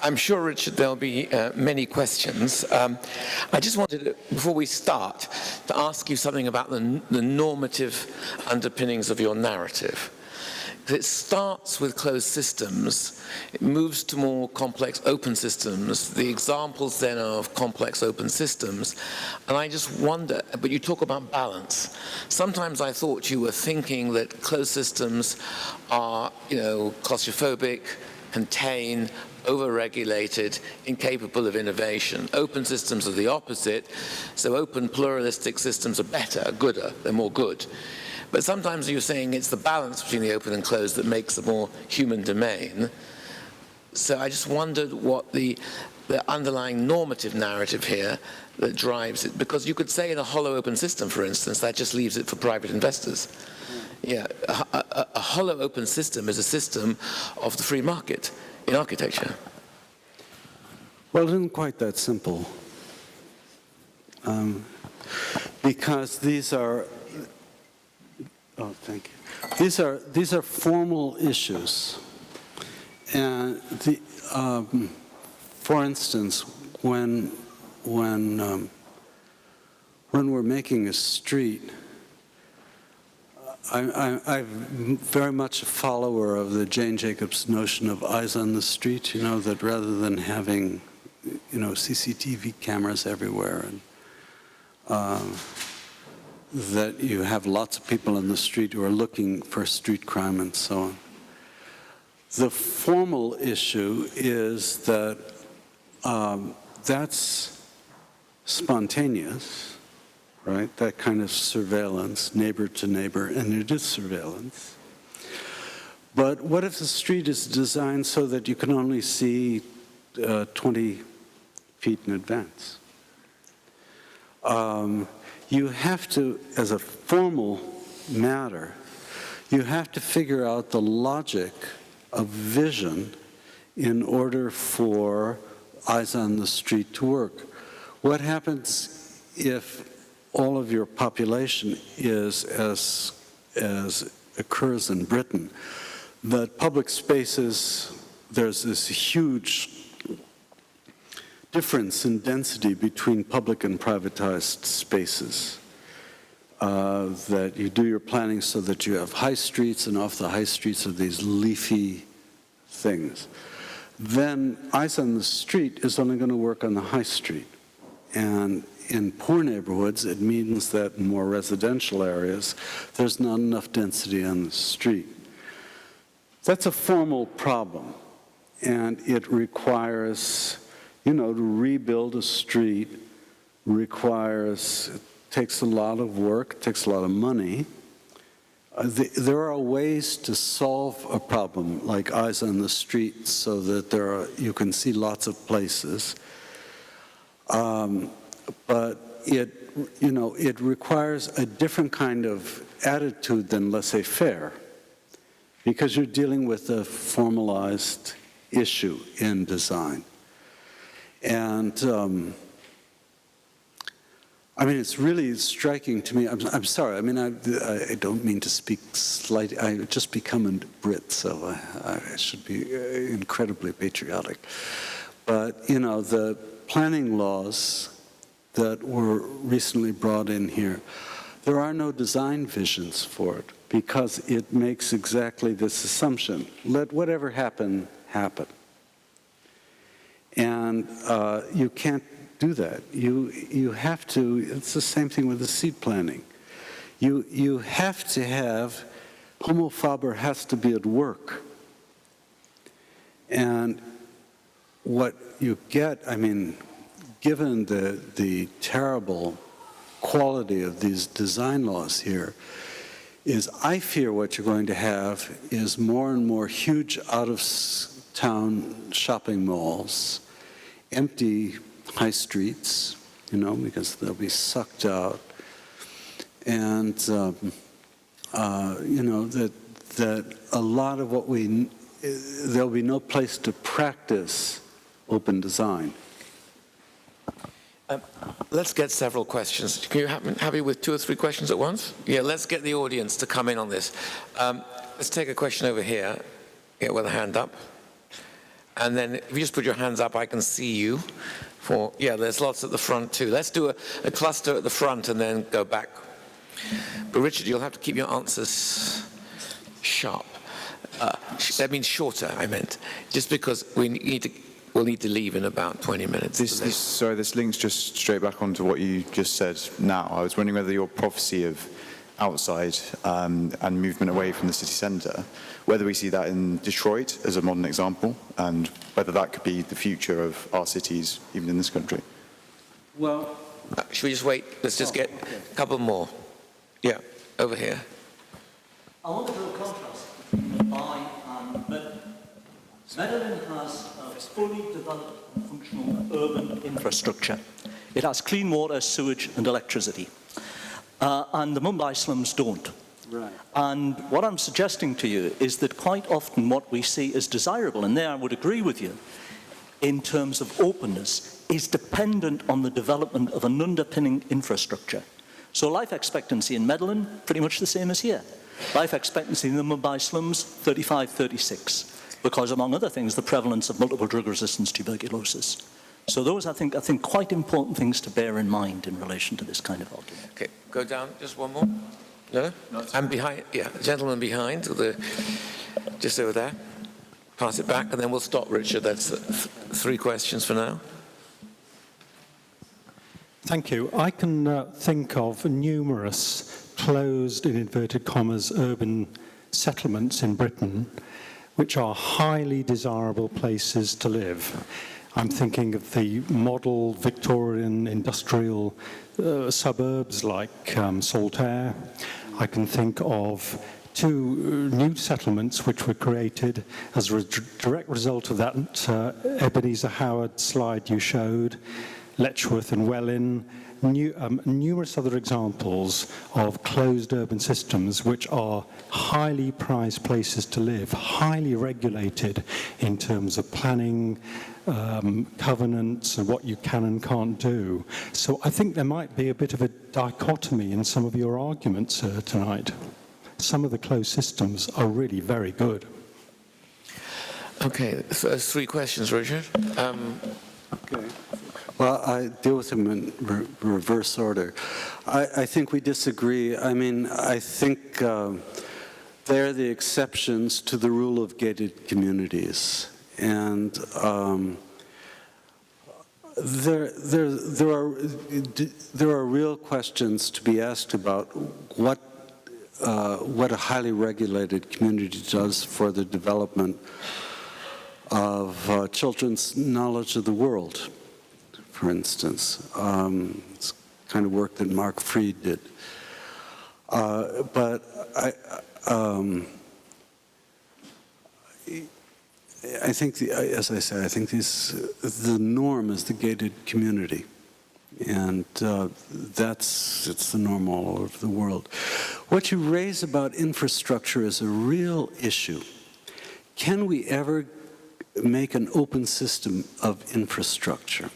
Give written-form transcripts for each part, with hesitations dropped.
I'm sure, Richard, there'll be many questions. I just wanted to, before we start, to ask you something about the normative underpinnings of your narrative. It starts with closed systems, it moves to more complex open systems. The examples then are of complex open systems. And I just wonder, but you talk about balance. Sometimes I thought you were thinking that closed systems are, claustrophobic, contain, over-regulated, incapable of innovation. Open systems are the opposite. So open pluralistic systems are better, gooder, they're more good. But sometimes you're saying it's the balance between the open and closed that makes a more human domain. So I just wondered what the underlying normative narrative here that drives it. Because you could say in a hollow open system, for instance, that just leaves it for private investors. Yeah, a hollow open system is a system of the free market in architecture. Well, it isn't quite that simple. Because these are thank you. These are formal issues, and for instance, when we're making a street, I'm very much a follower of the Jane Jacobs notion of eyes on the street. That rather than having CCTV cameras everywhere and that you have lots of people in the street who are looking for street crime and so on. The formal issue is that that's spontaneous, right? That kind of surveillance, neighbor to neighbor, and it is surveillance. But what if the street is designed so that you can only see 20 feet in advance? You have to, as a formal matter, you have to figure out the logic of vision in order for eyes on the street to work. What happens if all of your population is, as occurs in Britain, that public spaces, there's this huge difference in density between public and privatized spaces. That you do your planning so that you have high streets, and off the high streets are these leafy things. Then eyes on the street is only going to work on the high street. And in poor neighborhoods, it means that in more residential areas, there's not enough density on the street. That's a formal problem, and it requires, to rebuild a street takes a lot of work, takes a lot of money. There are ways to solve a problem like eyes on the street so that you can see lots of places. But it requires a different kind of attitude than laissez-faire, because you're dealing with a formalized issue in design. And it's really striking to me. I'm sorry. I don't mean to speak slight. I just become a Brit, so I should be incredibly patriotic. But the planning laws that were recently brought in here, there are no design visions for it because it makes exactly this assumption: let whatever happen happen. And you can't do that. You have to, it's the same thing with the seed planning. You have to have, homo faber has to be at work. And what you get, given the terrible quality of these design laws here, is I fear what you're going to have is more and more huge out-of-town shopping malls, empty high streets, because they'll be sucked out, and that a lot of what there'll be no place to practice open design. Let's get several questions. Can you happy with 2 or 3 questions at once? Yeah, let's get the audience to come in on this. Let's take a question over here. Yeah, with a hand up. And then if you just put your hands up, I can see you. Yeah, there's lots at the front too. Let's do a cluster at the front and then go back. But Richard, you'll have to keep your answers sharp. That means shorter, I meant. Just because we'll need to leave in about 20 minutes. Sorry, this links just straight back onto what you just said now. I was wondering whether your prophecy of outside and movement away from the city centre, whether we see that in Detroit as a modern example, and whether that could be the future of our cities, even in this country. Well, should we just wait? Let's just get a couple more. Yeah, over here. I want to draw a contrast by Medellin has a fully developed and functional urban infrastructure. It has clean water, sewage and electricity. And the Mumbai slums don't. right. And what I'm suggesting to you is that quite often what we see as desirable, and there I would agree with you, in terms of openness, is dependent on the development of an underpinning infrastructure. So life expectancy in Medellin, pretty much the same as here. Life expectancy in the Mumbai slums, 35, 36, because among other things, the prevalence of multiple drug-resistant tuberculosis. So those, I think, quite important things to bear in mind in relation to this kind of argument. Okay, go down, just one more. No? And behind, yeah, the gentleman behind, just over there. Pass it back, and then we'll stop, Richard. That's 3 questions for now. Thank you. I can think of numerous closed, in inverted commas, urban settlements in Britain, which are highly desirable places to live. I'm thinking of the model Victorian industrial suburbs like Saltaire. I can think of 2 new settlements which were created as a direct result of that Ebenezer Howard slide you showed, Letchworth and Welwyn, numerous other examples of closed urban systems which are highly prized places to live, highly regulated in terms of planning, covenants and what you can and can't do. So I think there might be a bit of a dichotomy in some of your arguments tonight. Some of the closed systems are really very good. Okay, so there's 3 questions, Richard. Okay. Well, I deal with them in reverse order. I think we disagree. I mean, I think they're the exceptions to the rule of gated communities. And there are real questions to be asked about what a highly regulated community does for the development of children's knowledge of the world, for instance. It's the kind of work that Mark Freed did. But I think, as I said, I think the norm is the gated community. And it's the norm all over the world. What you raise about infrastructure is a real issue. Can we ever make an open system of infrastructure?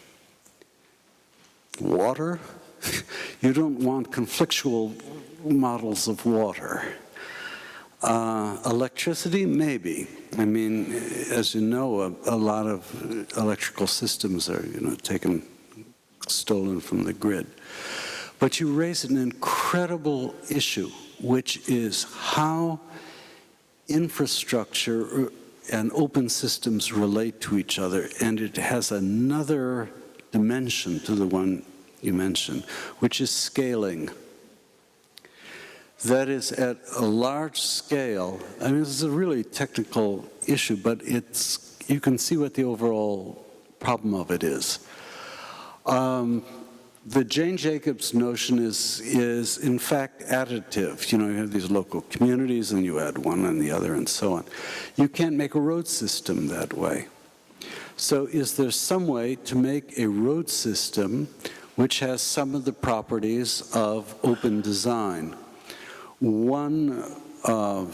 Water? You don't want conflictual models of water. Electricity? Maybe. I mean, as you know, a lot of electrical systems are, stolen from the grid. But you raise an incredible issue, which is how infrastructure and open systems relate to each other, and it has another dimension to the one you mentioned, which is scaling. That is, at a large scale, I mean, this is a really technical issue, but you can see what the overall problem of it is. The Jane Jacobs notion is in fact additive. You have these local communities and you add one and the other and so on. You can't make a road system that way. So is there some way to make a road system which has some of the properties of open design? One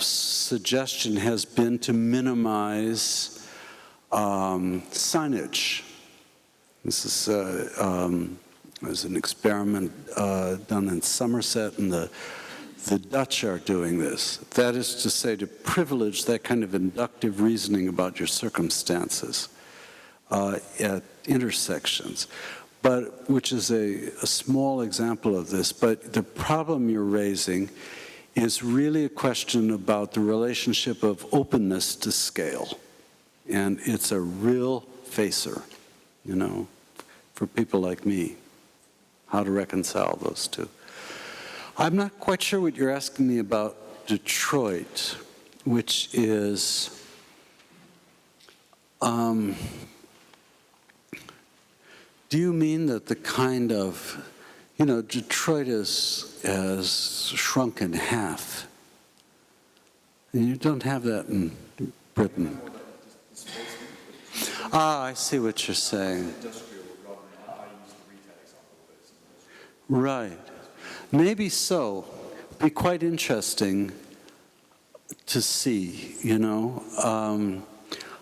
suggestion has been to minimize signage. This is there's an experiment done in Somerset, and the Dutch are doing this. That is to say, to privilege that kind of inductive reasoning about your circumstances. at intersections, but which is a small example of this. But the problem you're raising is really a question about the relationship of openness to scale. And it's a real facer, you know, for people like me, how to reconcile those two. I'm not quite sure what you're asking me about Detroit, which is, do you mean that the kind of, you know, Detroit has shrunk in half. And you don't have that in Britain. Ah, I see what you're saying. Right. Maybe so. Be quite interesting to see, you know,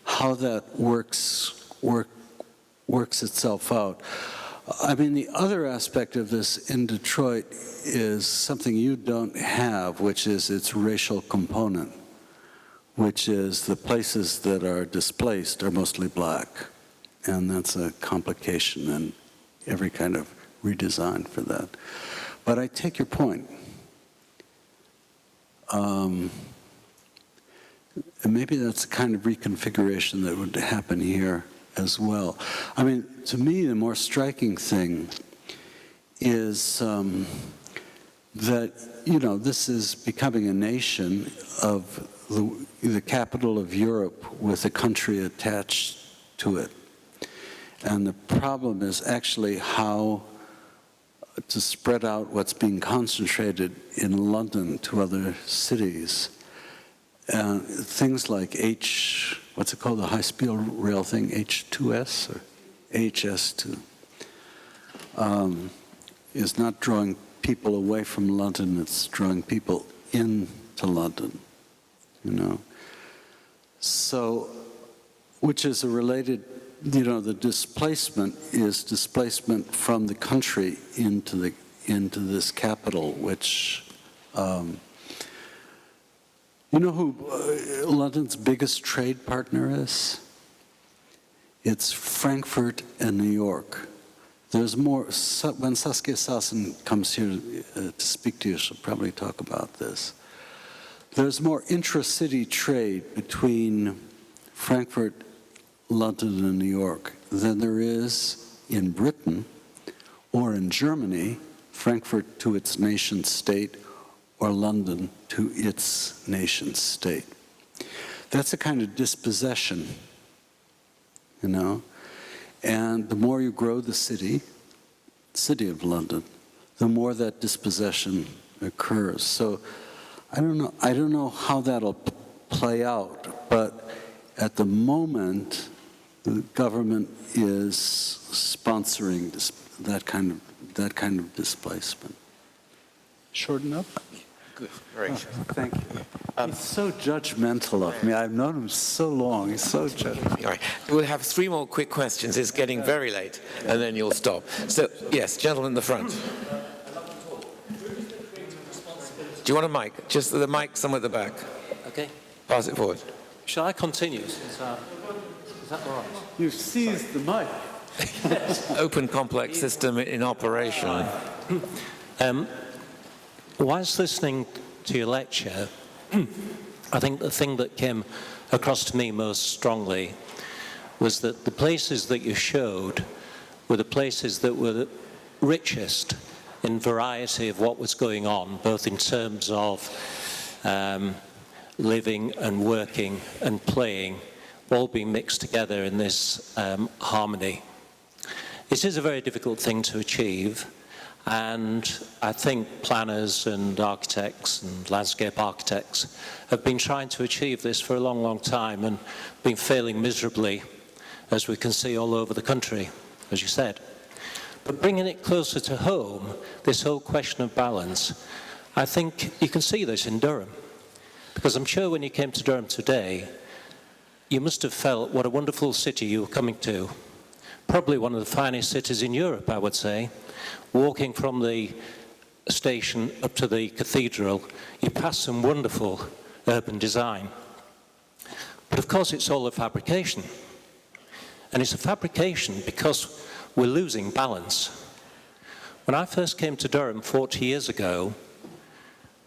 how that works itself out. I mean, the other aspect of this in Detroit is something you don't have, which is its racial component, which is the places that are displaced are mostly black. And that's a complication and every kind of redesign for that. But I take your point. And maybe that's the kind of reconfiguration that would happen here as well. I mean, to me, the more striking thing is that, you know, this is becoming a nation of the capital of Europe with a country attached to it. And the problem is actually how to spread out what's being concentrated in London to other cities. Things like what's it called, the high-speed rail thing, H2S or HS2, is not drawing people away from London, it's drawing people into London, you know. So, which is a related, you know, the displacement is displacement from the country into this capital, which, you know who London's biggest trade partner is? It's Frankfurt and New York. There's more, when Saskia Sassen comes here to speak to you, she'll probably talk about this. There's more intra-city trade between Frankfurt, London, and New York than there is in Britain or in Germany, Frankfurt to its nation state, or London to its nation state. That's a kind of dispossession, you know? And the more you grow the city of London, the more that dispossession occurs. So I don't know how that'll play out, but at the moment, the government is sponsoring that kind of displacement. Short enough? Good. Very good. Thank you. He's so judgmental of me. I've known him so long. He's so judgmental. All right. We'll have 3 more quick questions. It's getting very late, and then you'll stop. So, yes, gentleman in the front. Do you want a mic? Just the mic somewhere at the back. Okay. Pass it forward. Shall I continue? Is that all right? You've seized the mic. Open complex system in operation. Whilst listening to your lecture, I think the thing that came across to me most strongly was that the places that you showed were the places that were the richest in variety of what was going on, both in terms of living and working and playing, all being mixed together in this harmony. It is a very difficult thing to achieve. And I think planners and architects and landscape architects have been trying to achieve this for a long, long time and been failing miserably, as we can see all over the country, as you said. But bringing it closer to home, this whole question of balance, I think you can see this in Durham. Because I'm sure when you came to Durham today, you must have felt what a wonderful city you were coming to. Probably one of the finest cities in Europe, I would say. Walking from the station up to the cathedral, you pass some wonderful urban design. But of course it's all a fabrication. And it's a fabrication because we're losing balance. When I first came to Durham 40 years ago,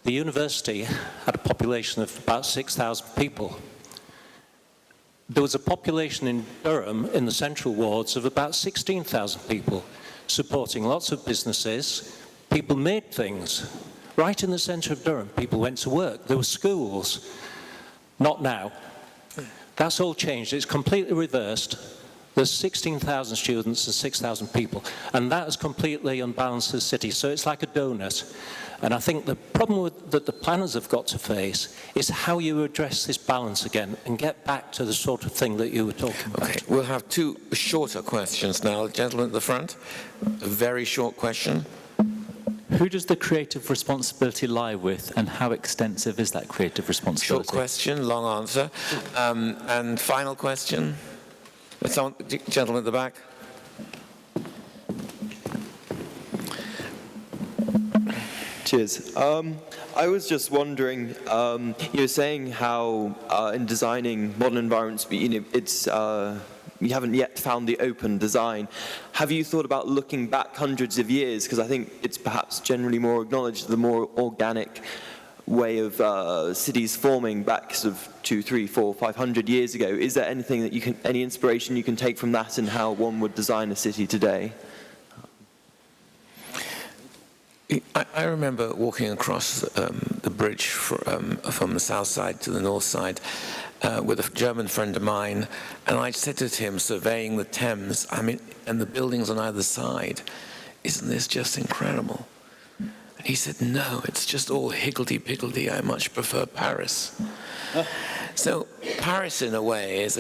the university had a population of about 6,000 people. There was a population in Durham, in the central wards, of about 16,000 people, supporting lots of businesses. People made things. Right in the centre of Durham, people went to work. There were schools. Not now. That's all changed. It's completely reversed. There's 16,000 students and 6,000 people. And that has completely unbalanced the city. So it's like a donut. And I think the problem that the planners have got to face is how you address this balance again and get back to the sort of thing that you were talking about. Okay, we'll have two shorter questions now. Gentleman at the front, a very short question. Who does the creative responsibility lie with, and how extensive is that creative responsibility? Short question, long answer. And final question. Gentleman at the back. Cheers. I was just wondering, you were saying how in designing modern environments, it's you haven't yet found the open design. Have you thought about looking back hundreds of years? Because I think it's perhaps generally more acknowledged the more organic way of cities forming back sort of 200, 300, 400, 500 years ago. Is there anything that you can, any inspiration you can take from that and how one would design a city today? I remember walking across the bridge from the south side to the north side with a German friend of mine, and I said to him, surveying the Thames, I mean, and the buildings on either side, isn't this just incredible? And he said, no, it's just all higgledy-piggledy. I much prefer Paris. So Paris, in a way, is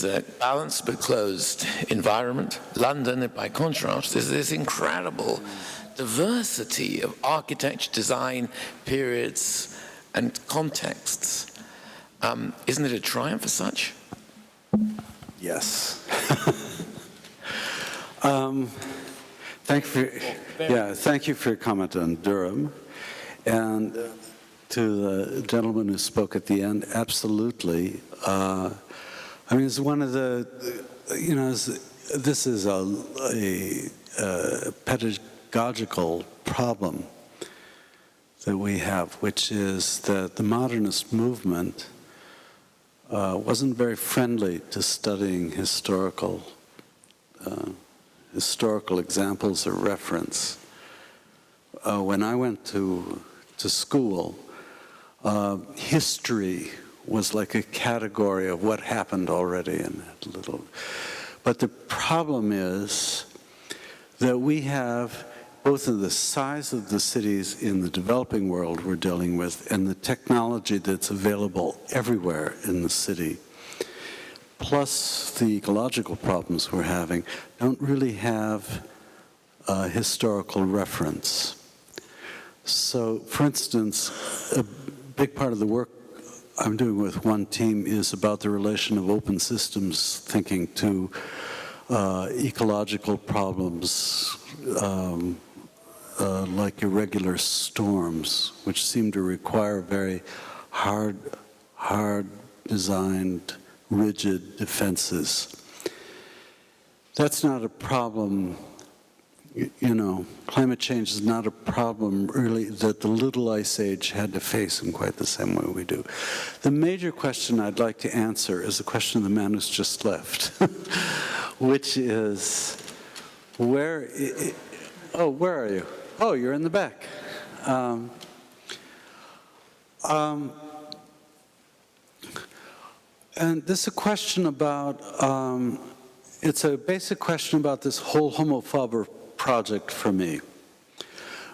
a balanced but closed environment. London, by contrast, is this incredible diversity of architecture, design, periods, and contexts. Isn't it a triumph as such? Yes. Thank you for your comment on Durham. And to the gentleman who spoke at the end, absolutely. I mean, it's one of the, this is a pedagogical problem that we have, which is that the modernist movement wasn't very friendly to studying historical examples or reference. When I went to school, history was like a category of what happened already in that little. But the problem is that we have both in the size of the cities in the developing world we're dealing with and the technology that's available everywhere in the city, plus the ecological problems we're having, don't really have a historical reference. So, for instance, a big part of the work I'm doing with one team is about the relation of open systems thinking to ecological problems like irregular storms, which seem to require very hard designed, rigid defenses. That's not a problem, climate change is not a problem really that the Little Ice Age had to face in quite the same way we do. The major question I'd like to answer is the question of the man who's just left, which is, where are you? Oh, you're in the back. And this is a question about, it's a basic question about this whole Homo Faber project for me.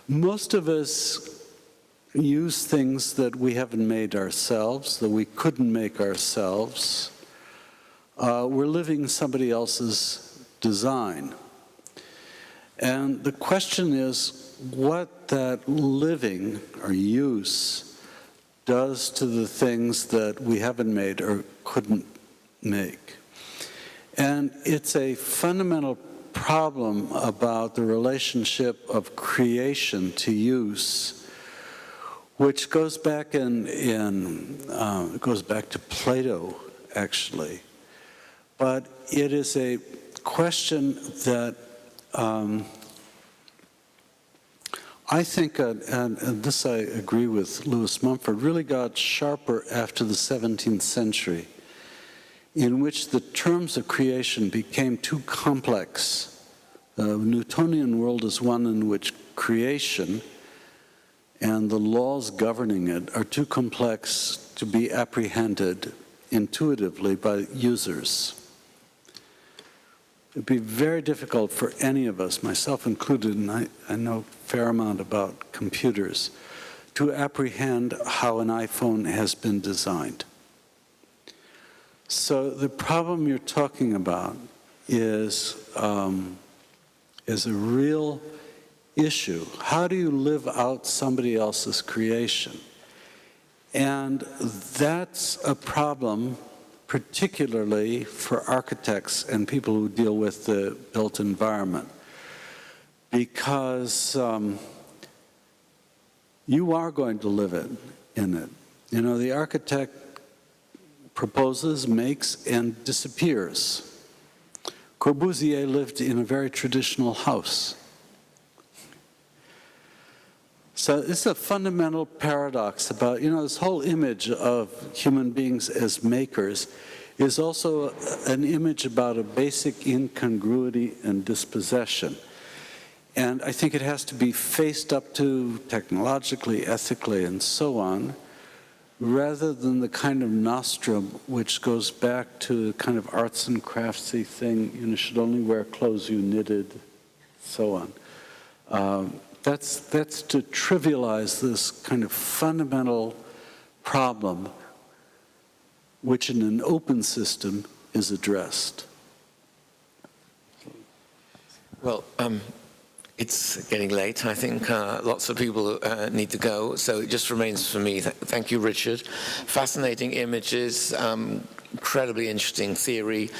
Most of us use things that we haven't made ourselves, that we couldn't make ourselves. We're living somebody else's design. And the question is what that living or use does to the things that we haven't made or couldn't make. And it's a fundamental problem about the relationship of creation to use, which goes back it goes back to Plato, actually. But it is a question that I think, and this I agree with Lewis Mumford, really got sharper after the 17th century, in which the terms of creation became too complex. The Newtonian world is one in which creation and the laws governing it are too complex to be apprehended intuitively by users. It'd be very difficult for any of us, myself included, and I know a fair amount about computers, to apprehend how an iPhone has been designed. So the problem you're talking about is a real issue. How do you live out somebody else's creation? And that's a problem particularly for architects and people who deal with the built environment, because you are going to live in it. You know, the architect proposes, makes, and disappears. Corbusier lived in a very traditional house. So it's a fundamental paradox about, you know, this whole image of human beings as makers is also an image about a basic incongruity and dispossession. And I think it has to be faced up to technologically, ethically, and so on, rather than the kind of nostrum which goes back to kind of arts and craftsy thing, you should only wear clothes you knitted, so on. That's to trivialize this kind of fundamental problem which in an open system is addressed. Well, it's getting late. I think lots of people need to go, so it just remains for me. Thank you, Richard. Fascinating images, incredibly interesting theory,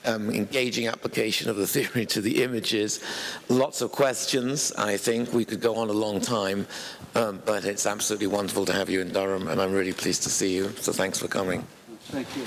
engaging application of the theory to the images. Lots of questions. I think we could go on a long time, but it's absolutely wonderful to have you in Durham, and I'm really pleased to see you. So thanks for coming. Thank you.